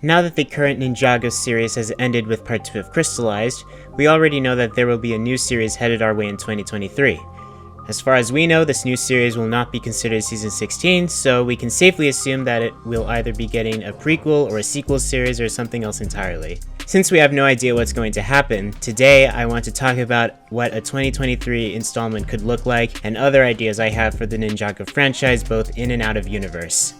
Now that the current Ninjago series has ended with part 2 of Crystalized, we already know that there will be a new series headed our way in 2023. As far as we know, this new series will not be considered Season 16, so we can safely assume that it will either be getting a prequel or a sequel series or something else entirely. Since we have no idea what's going to happen, today I want to talk about what a 2023 installment could look like and other ideas I have for the Ninjago franchise both in and out of universe.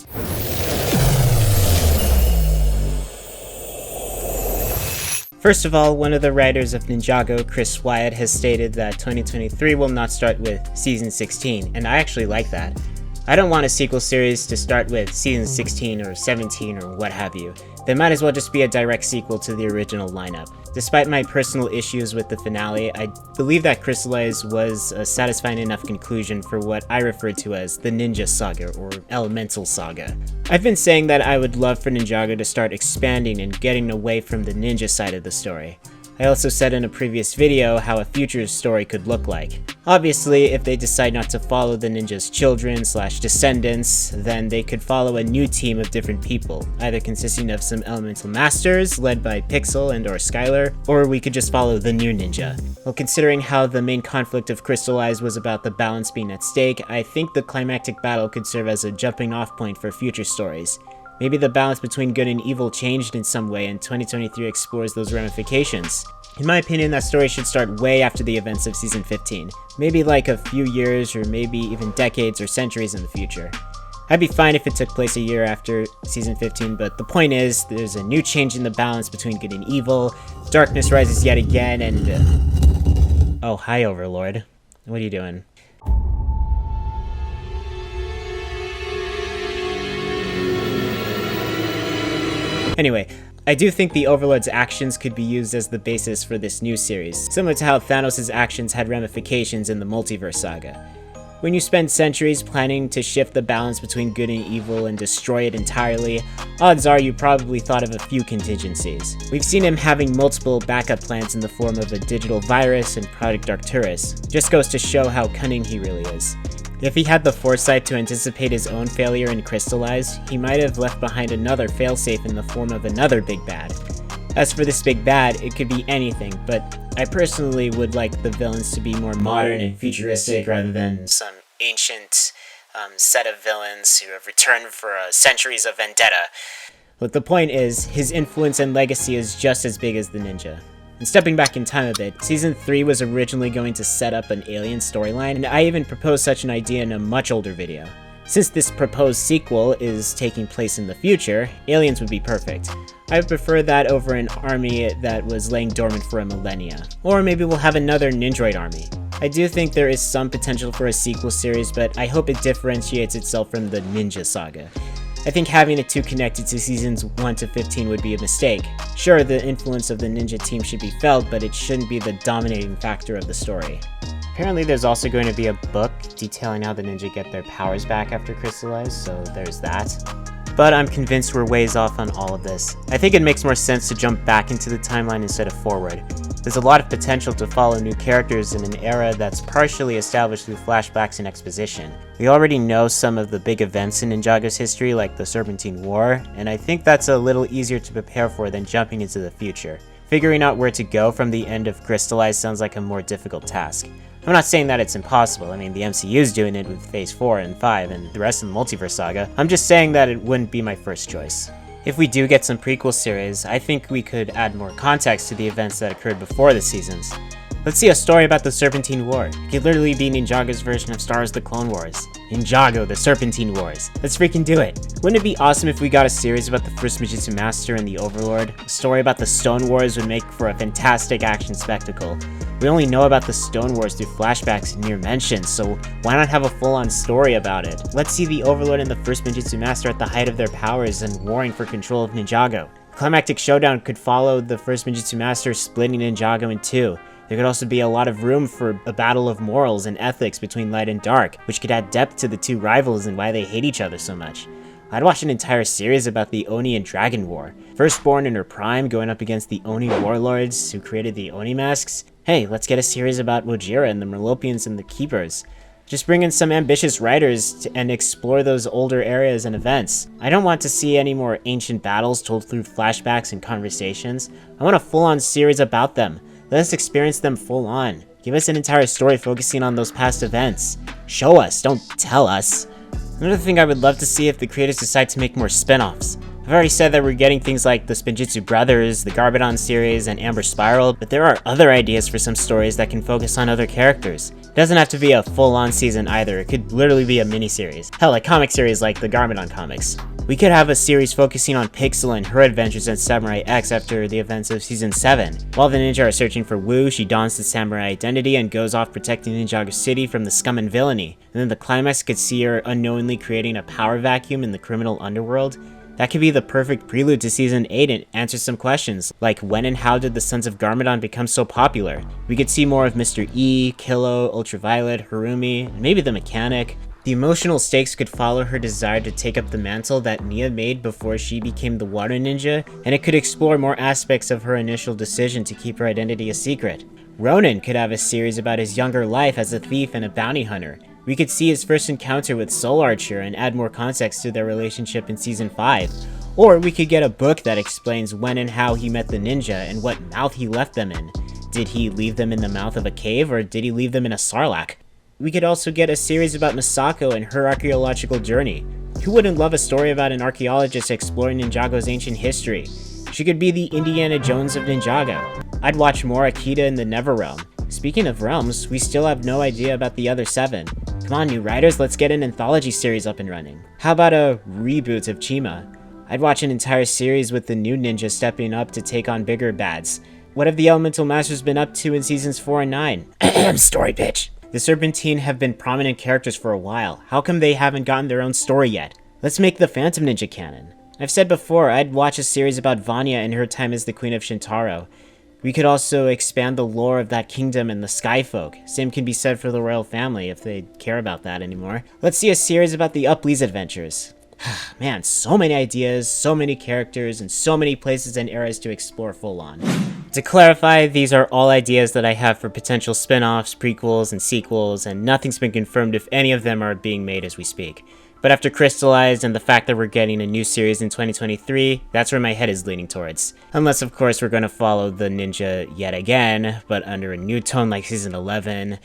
First of all, one of the writers of Ninjago, Chris Wyatt, has stated that 2023 will not start with Season 16, and I actually like that. I don't want a sequel series to start with Season 16 or 17 or what have you. They might as well just be a direct sequel to the original lineup. Despite my personal issues with the finale, I believe that Crystalized was a satisfying enough conclusion for what I refer to as the Ninja Saga or Elemental Saga. I've been saying that I would love for Ninjago to start expanding and getting away from the ninja side of the story. I also said in a previous video how a future story could look like. Obviously, if they decide not to follow the ninja's children/descendants, then they could follow a new team of different people, either consisting of some elemental masters led by Pixel and or Skylar, or we could just follow the new ninja. Well, considering how the main conflict of Crystalized was about the balance being at stake, I think the climactic battle could serve as a jumping off point for future stories. Maybe the balance between good and evil changed in some way and 2023 explores those ramifications. In my opinion, that story should start way after the events of Season 15. Maybe like a few years or maybe even decades or centuries in the future. I'd be fine if it took place a year after Season 15, but the point is, there's a new change in the balance between good and evil, darkness rises yet again, and Oh, hi Overlord. What are you doing? Anyway, I do think the Overlord's actions could be used as the basis for this new series, similar to how Thanos' actions had ramifications in the Multiverse Saga. When you spend centuries planning to shift the balance between good and evil and destroy it entirely, odds are you probably thought of a few contingencies. We've seen him having multiple backup plans in the form of a digital virus and Project Arcturus. Just goes to show how cunning he really is. If he had the foresight to anticipate his own failure in Crystalized, he might have left behind another failsafe in the form of another big bad. As for this big bad, it could be anything, but I personally would like the villains to be more modern and futuristic rather than some ancient set of villains who have returned for centuries of vendetta. But the point is, his influence and legacy is just as big as the ninja. And stepping back in time a bit, Season 3 was originally going to set up an alien storyline, and I even proposed such an idea in a much older video. Since this proposed sequel is taking place in the future, aliens would be perfect. I would prefer that over an army that was laying dormant for a millennia. Or maybe we'll have another Ninjroid army. I do think there is some potential for a sequel series, but I hope it differentiates itself from the Ninja Saga. I think having it too connected to Seasons 1 to 15 would be a mistake. Sure, the influence of the ninja team should be felt, but it shouldn't be the dominating factor of the story. Apparently there's also going to be a book detailing how the ninja get their powers back after Crystalized, so there's that. But I'm convinced we're ways off on all of this. I think it makes more sense to jump back into the timeline instead of forward. There's a lot of potential to follow new characters in an era that's partially established through flashbacks and exposition. We already know some of the big events in Ninjago's history, like the Serpentine War, and I think that's a little easier to prepare for than jumping into the future. Figuring out where to go from the end of Crystalized sounds like a more difficult task. I'm not saying that it's impossible. I mean, the MCU's doing it with Phase 4 and 5 and the rest of the Multiverse Saga. I'm just saying that it wouldn't be my first choice. If we do get some prequel series, I think we could add more context to the events that occurred before the seasons. Let's see a story about the Serpentine War. It could literally be Ninjago's version of Star Wars The Clone Wars. Ninjago, the Serpentine Wars. Let's freaking do it. Wouldn't it be awesome if we got a series about the first Mijitsu Master and the Overlord? A story about the Stone Wars would make for a fantastic action spectacle. We only know about the Stone Wars through flashbacks and mere mentions, so why not have a full-on story about it? Let's see the Overlord and the first Mijitsu Master at the height of their powers and warring for control of Ninjago. Climactic showdown could follow the first Mijitsu Master splitting Ninjago in two. There could also be a lot of room for a battle of morals and ethics between light and dark, which could add depth to the two rivals and why they hate each other so much. I'd watch an entire series about the Oni and Dragon War. Firstborn in her prime going up against the Oni warlords who created the Oni masks. Hey, let's get a series about Wojira and the Merlopians and the Keepers. Just bring in some ambitious writers and explore those older areas and events. I don't want to see any more ancient battles told through flashbacks and conversations. I want a full-on series about them. Let us experience them full on. Give us an entire story focusing on those past events. Show us, don't tell us. Another thing I would love to see if the creators decide to make more spin-offs. I've already said that we're getting things like the Spinjitzu Brothers, the Garbodon series, and Amber Spiral, but there are other ideas for some stories that can focus on other characters. It doesn't have to be a full-on season either, it could literally be a mini-series. Hell, a comic series like the Garbodon comics. We could have a series focusing on Pixel and her adventures at Samurai X after the events of Season 7. While the ninja are searching for Wu, she dons the samurai identity and goes off protecting Ninjago City from the scum and villainy. And then the climax could see her unknowingly creating a power vacuum in the criminal underworld. That could be the perfect prelude to Season 8 and answer some questions, like when and how did the Sons of Garmadon become so popular? We could see more of Mr. E, Kilo, Ultraviolet, Harumi, and maybe the mechanic. The emotional stakes could follow her desire to take up the mantle that Nia made before she became the water ninja, and it could explore more aspects of her initial decision to keep her identity a secret. Ronin could have a series about his younger life as a thief and a bounty hunter. We could see his first encounter with Soul Archer and add more context to their relationship in Season 5. Or we could get a book that explains when and how he met the ninja and what mouth he left them in. Did he leave them in the mouth of a cave, or did he leave them in a sarlacc? We could also get a series about Misako and her archaeological journey. Who wouldn't love a story about an archaeologist exploring Ninjago's ancient history? She could be the Indiana Jones of Ninjago. I'd watch more Akita in the Neverrealm. Speaking of realms, we still have no idea about the other 7. Come on, new writers, let's get an anthology series up and running. How about a reboot of Chima? I'd watch an entire series with the new ninja stepping up to take on bigger bads. What have the Elemental Masters been up to in Seasons 4 and 9? Story pitch. The Serpentine have been prominent characters for a while. How come they haven't gotten their own story yet? Let's make the Phantom Ninja canon. I've said before, I'd watch a series about Vanya and her time as the Queen of Shintaro. We could also expand the lore of that kingdom and the Skyfolk. Same can be said for the royal family if they care about that anymore. Let's see a series about the Uplee's adventures. Man, so many ideas, so many characters, and so many places and eras to explore full on. To clarify, these are all ideas that I have for potential spin-offs, prequels, and sequels, and nothing's been confirmed if any of them are being made as we speak. But after Crystalized and the fact that we're getting a new series in 2023, that's where my head is leaning towards. Unless, of course, we're going to follow the ninja yet again, but under a new tone like Season 11.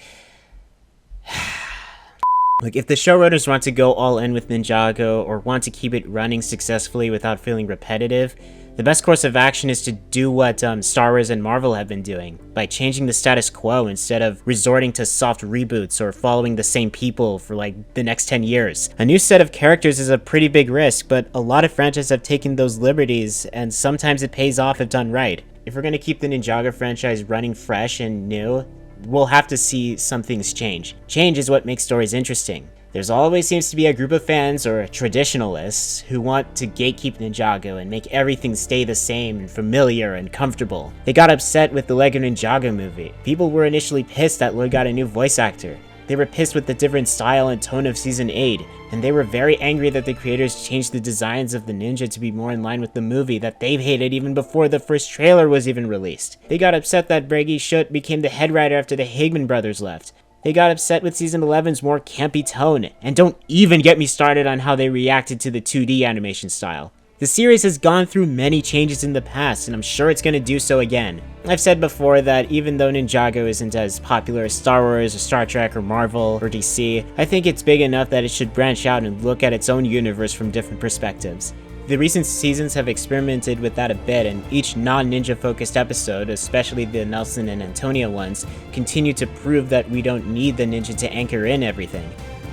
Look, if the showrunners want to go all in with Ninjago, or want to keep it running successfully without feeling repetitive, the best course of action is to do what Star Wars and Marvel have been doing, by changing the status quo instead of resorting to soft reboots or following the same people for like the next 10 years. A new set of characters is a pretty big risk, but a lot of franchises have taken those liberties, and sometimes it pays off if done right. If we're going to keep the Ninjago franchise running fresh and new, we'll have to see some things change. Change is what makes stories interesting. There's always seems to be a group of fans, or traditionalists, who want to gatekeep Ninjago and make everything stay the same and familiar and comfortable. They got upset with the Lego Ninjago movie. People were initially pissed that Lloyd got a new voice actor. They were pissed with the different style and tone of Season 8, and they were very angry that the creators changed the designs of the ninja to be more in line with the movie that they've hated even before the first trailer was even released. They got upset that Bragi Schutt became the head writer after the Hageman brothers left. They got upset with Season 11's more campy tone, and don't even get me started on how they reacted to the 2D animation style. The series has gone through many changes in the past, and I'm sure it's going to do so again. I've said before that even though Ninjago isn't as popular as Star Wars or Star Trek or Marvel or DC, I think it's big enough that it should branch out and look at its own universe from different perspectives. The recent seasons have experimented with that a bit, and each non-ninja focused episode, especially the Nelson and Antonia ones, continue to prove that we don't need the ninja to anchor in everything.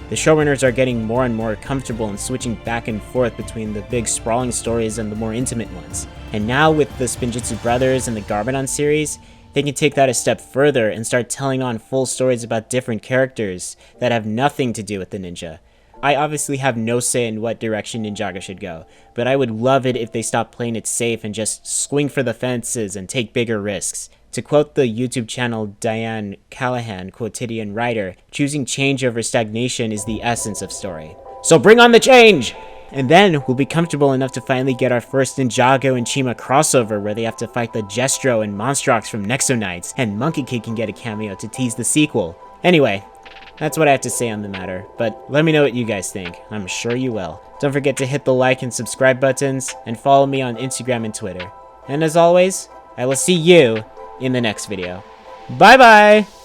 The showrunners are getting more and more comfortable in switching back and forth between the big sprawling stories and the more intimate ones. And now with the Spinjitzu Brothers and the Garbodon series, they can take that a step further and start telling on full stories about different characters that have nothing to do with the ninja. I obviously have no say in what direction Ninjago should go, but I would love it if they stopped playing it safe and just swing for the fences and take bigger risks. To quote the YouTube channel Diane Callahan, quotidian writer, choosing change over stagnation is the essence of story. So bring on the change! And then we'll be comfortable enough to finally get our first Ninjago and Chima crossover where they have to fight the Jestro and Monstrox from Nexo Knights, and Monkey Kid can get a cameo to tease the sequel. Anyway, That's what I have to say on the matter, but let me know what you guys think. I'm sure you will. Don't forget to hit the like and subscribe buttons, and follow me on Instagram and Twitter. And as always, I will see you in the next video. Bye bye!